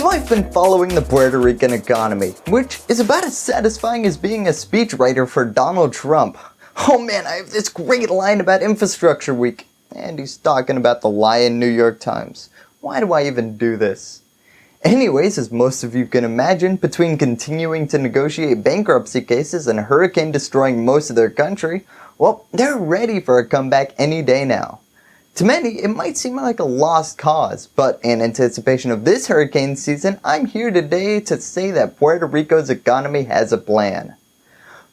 So I've been following the Puerto Rican economy, which is about as satisfying as being a speechwriter for Donald Trump. Oh man, I have this great line about Infrastructure Week, and he's talking about the lying New York Times. Why do I even do this? Anyways, as most of you can imagine, between continuing to negotiate bankruptcy cases and a hurricane destroying most of their country, well, they're ready for a comeback any day now. To many, it might seem like a lost cause, but in anticipation of this hurricane season, I'm here today to say that Puerto Rico's economy has a plan.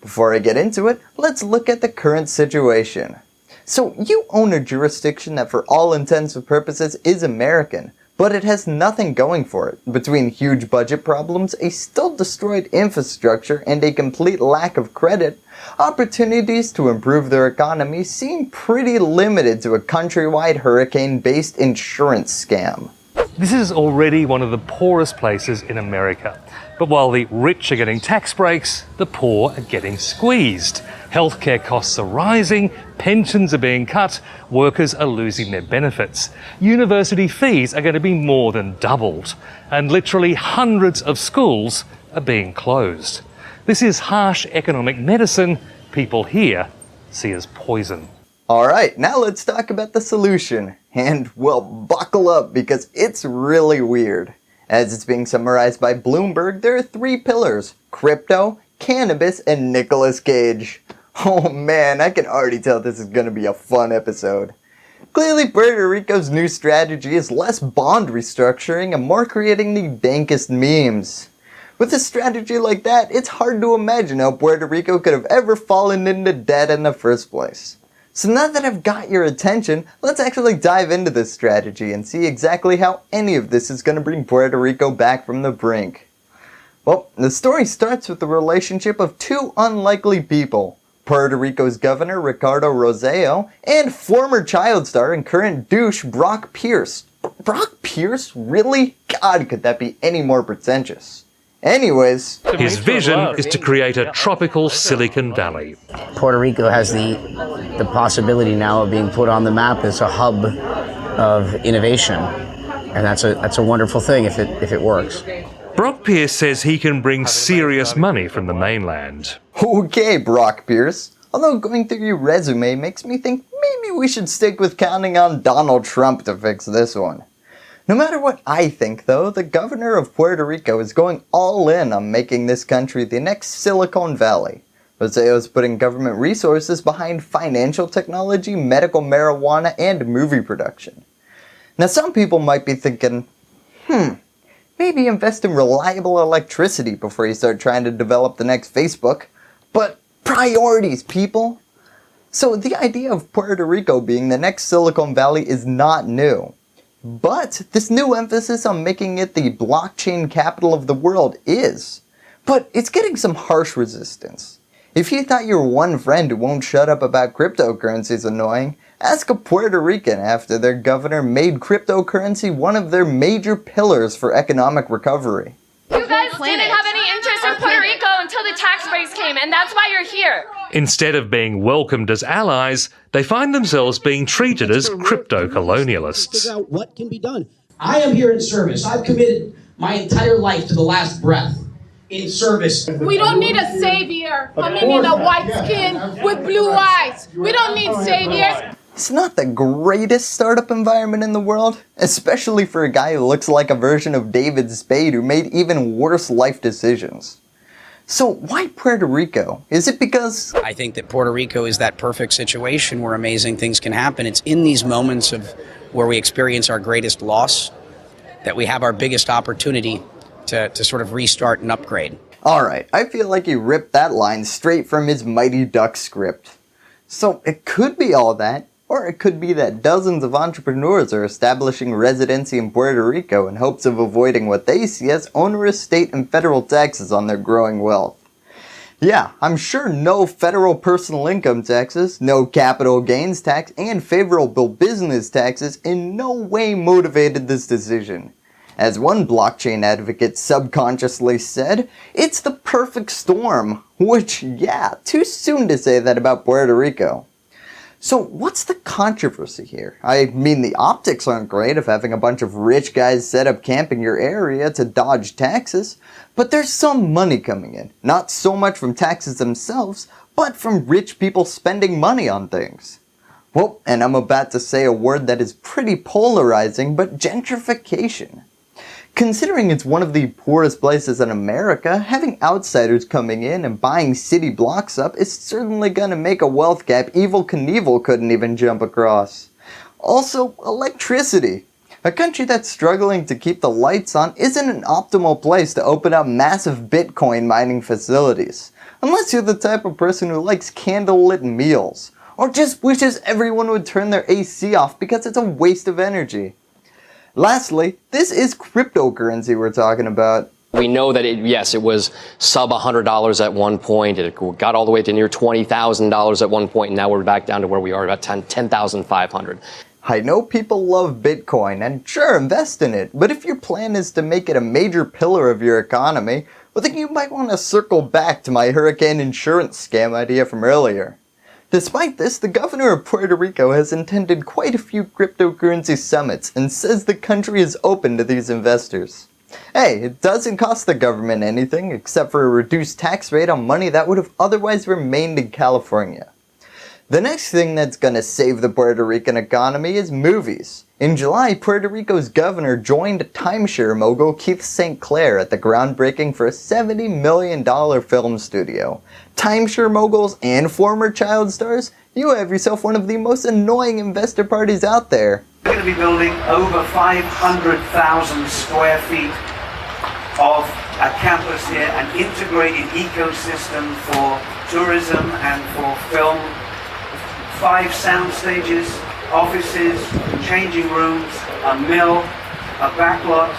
Before I get into it, let's look at the current situation. So you own a jurisdiction that for all intents and purposes is American, but it has nothing going for it. Between huge budget problems, a still destroyed infrastructure, and a complete lack of credit, opportunities to improve their economy seem pretty limited to a countrywide hurricane-based insurance scam. This is already one of the poorest places in America. But while the rich are getting tax breaks, the poor are getting squeezed. Healthcare costs are rising, pensions are being cut, workers are losing their benefits. University fees are going to be more than doubled, and literally hundreds of schools are being closed. This is harsh economic medicine people here see as poison. Alright, now let's talk about the solution. And, well, buckle up because it's really weird. As it's being summarized by Bloomberg, there are 3 pillars: crypto, cannabis, and Nicolas Cage. Oh man, I can already tell this is going to be a fun episode. Clearly, Puerto Rico's new strategy is less bond restructuring and more creating the dankest memes. With a strategy like that, it's hard to imagine how Puerto Rico could have ever fallen into debt in the first place. So now that I've got your attention, let's actually dive into this strategy and see exactly how any of this is going to bring Puerto Rico back from the brink. Well, the story starts with the relationship of 2 unlikely people: Puerto Rico's Governor Ricardo Rosselló and former child star and current douche Brock Pierce. Brock Pierce? Really? God, could that be any more pretentious? Anyways, his vision is to create a tropical Silicon Valley. Puerto Rico has the possibility now of being put on the map as a hub of innovation, and that's a wonderful thing if it works. Brock Pierce says he can bring serious money from the mainland. Okay, Brock Pierce. Although going through your resume makes me think maybe we should stick with counting on Donald Trump to fix this one. No matter what I think though, the governor of Puerto Rico is going all in on making this country the next Silicon Valley. Rosselló is putting government resources behind financial technology, medical marijuana, and movie production. Now some people might be thinking, maybe invest in reliable electricity before you start trying to develop the next Facebook. But priorities, people! So the idea of Puerto Rico being the next Silicon Valley is not new. But this new emphasis on making it the blockchain capital of the world is. But it's getting some harsh resistance. If you thought your one friend who won't shut up about cryptocurrency is annoying, ask a Puerto Rican after their governor made cryptocurrency one of their major pillars for economic recovery. You guys didn't have any interest in Puerto Rico until the tax breaks came, and that's why you're here. Instead of being welcomed as allies, they find themselves being treated as crypto-colonialists. Figure out what can be done. I am here in service. I've committed my entire life to the last breath in service. We don't need a savior coming in a white skin with blue eyes. We don't need saviors. It's not the greatest startup environment in the world, especially for a guy who looks like a version of David Spade who made even worse life decisions. So why Puerto Rico? Is it because... I think that Puerto Rico is that perfect situation where amazing things can happen. It's in these moments of where we experience our greatest loss that we have our biggest opportunity to sort of restart and upgrade. Alright, I feel like he ripped that line straight from his Mighty Ducks script. So it could be all that, or it could be that dozens of entrepreneurs are establishing residency in Puerto Rico in hopes of avoiding what they see as onerous state and federal taxes on their growing wealth. Yeah, I'm sure no federal personal income taxes, no capital gains tax, and favorable business taxes in no way motivated this decision. As one blockchain advocate subconsciously said, it's the perfect storm, which, yeah, too soon to say that about Puerto Rico. So what's the controversy here? I mean, the optics aren't great of having a bunch of rich guys set up camp in your area to dodge taxes, but there's some money coming in. Not so much from taxes themselves, but from rich people spending money on things. Well, and I'm about to say a word that is pretty polarizing, but gentrification. Considering it's one of the poorest places in America, having outsiders coming in and buying city blocks up is certainly gonna make a wealth gap Evel Knievel couldn't even jump across. Also, electricity. A country that's struggling to keep the lights on isn't an optimal place to open up massive Bitcoin mining facilities, unless you're the type of person who likes candlelit meals, or just wishes everyone would turn their AC off because it's a waste of energy. Lastly, this is cryptocurrency we're talking about. We know that it was sub $100 at one point. It got all the way to near $20,000 at one point, and now we're back down to where we are, about 10,500. I know people love Bitcoin, and sure, invest in it, but if your plan is to make it a major pillar of your economy, well then you might want to circle back to my hurricane insurance scam idea from earlier. Despite this, the governor of Puerto Rico has attended quite a few cryptocurrency summits and says the country is open to these investors. Hey, it doesn't cost the government anything except for a reduced tax rate on money that would have otherwise remained in California. The next thing that's gonna save the Puerto Rican economy is movies. In July, Puerto Rico's governor joined timeshare mogul Keith St. Clair at the groundbreaking for a $70 million film studio. Timeshare moguls and former child stars, you have yourself one of the most annoying investor parties out there. We're going to be building over 500,000 square feet of a campus here, an integrated ecosystem for tourism and for film. 5 sound stages, offices, changing rooms, a mill, a backlot.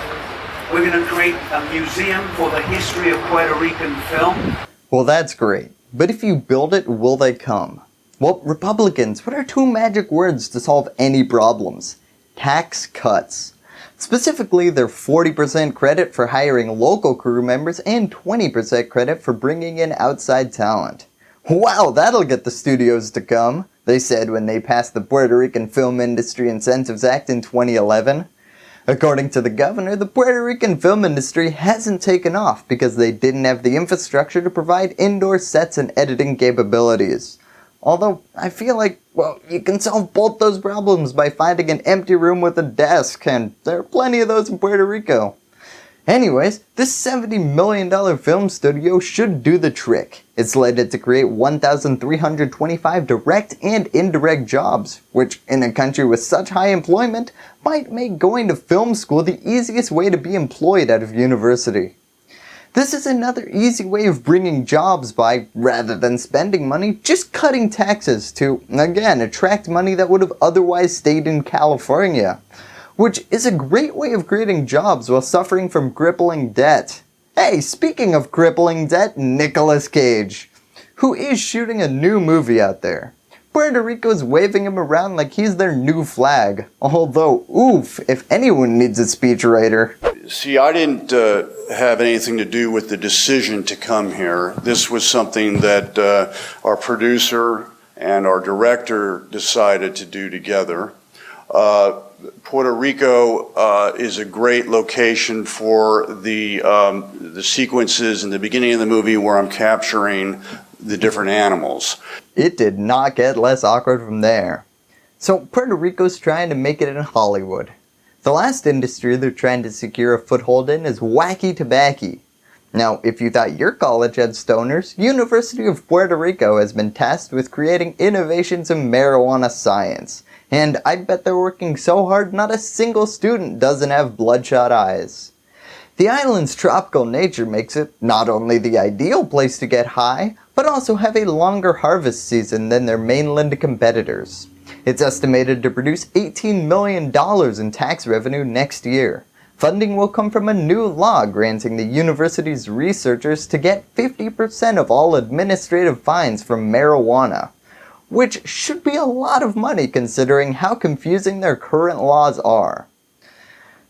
We're going to create a museum for the history of Puerto Rican film. Well, that's great, but if you build it, will they come? Well, Republicans, what are 2 magic words to solve any problems? Tax cuts. Specifically, they're 40% credit for hiring local crew members and 20% credit for bringing in outside talent. Wow, that'll get the studios to come, they said when they passed the Puerto Rican Film Industry Incentives Act in 2011. According to the governor, the Puerto Rican film industry hasn't taken off because they didn't have the infrastructure to provide indoor sets and editing capabilities. Although, I feel like, well, you can solve both those problems by finding an empty room with a desk, and there are plenty of those in Puerto Rico. Anyways, this $70 million film studio should do the trick. It's slated to create 1,325 direct and indirect jobs, which in a country with such high employment might make going to film school the easiest way to be employed out of university. This is another easy way of bringing jobs by, rather than spending money, just cutting taxes to, again, attract money that would have otherwise stayed in California. Which is a great way of creating jobs while suffering from crippling debt. Hey, speaking of crippling debt, Nicolas Cage, who is shooting a new movie out there. Puerto Rico's waving him around like he's their new flag, although, oof, if anyone needs a speechwriter. See, I didn't have anything to do with the decision to come here. This was something that our producer and our director decided to do together. Puerto Rico is a great location for the sequences in the beginning of the movie where I'm capturing the different animals. It did not get less awkward from there. So Puerto Rico's trying to make it in Hollywood. The last industry they're trying to secure a foothold in is wacky tobacco. Now, if you thought your college had stoners, University of Puerto Rico has been tasked with creating innovations in marijuana science. And I bet they're working so hard not a single student doesn't have bloodshot eyes. The island's tropical nature makes it not only the ideal place to get high, but also have a longer harvest season than their mainland competitors. It's estimated to produce $18 million in tax revenue next year. Funding will come from a new law granting the university's researchers to get 50% of all administrative fines from marijuana, which should be a lot of money considering how confusing their current laws are.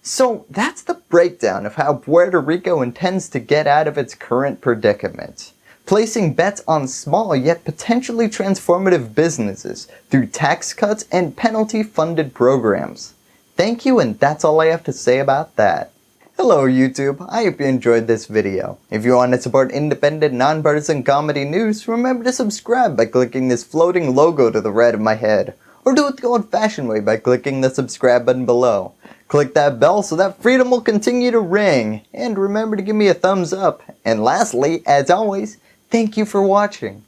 So that's the breakdown of how Puerto Rico intends to get out of its current predicament. placing bets on small yet potentially transformative businesses through tax cuts and penalty-funded programs. Thank you, and that's all I have to say about that. Hello YouTube, I hope you enjoyed this video. If you want to support independent, nonpartisan comedy news, remember to subscribe by clicking this floating logo to the right of my head. Or do it the old-fashioned way by clicking the subscribe button below. Click that bell so that freedom will continue to ring. And remember to give me a thumbs up. And lastly, as always, thank you for watching.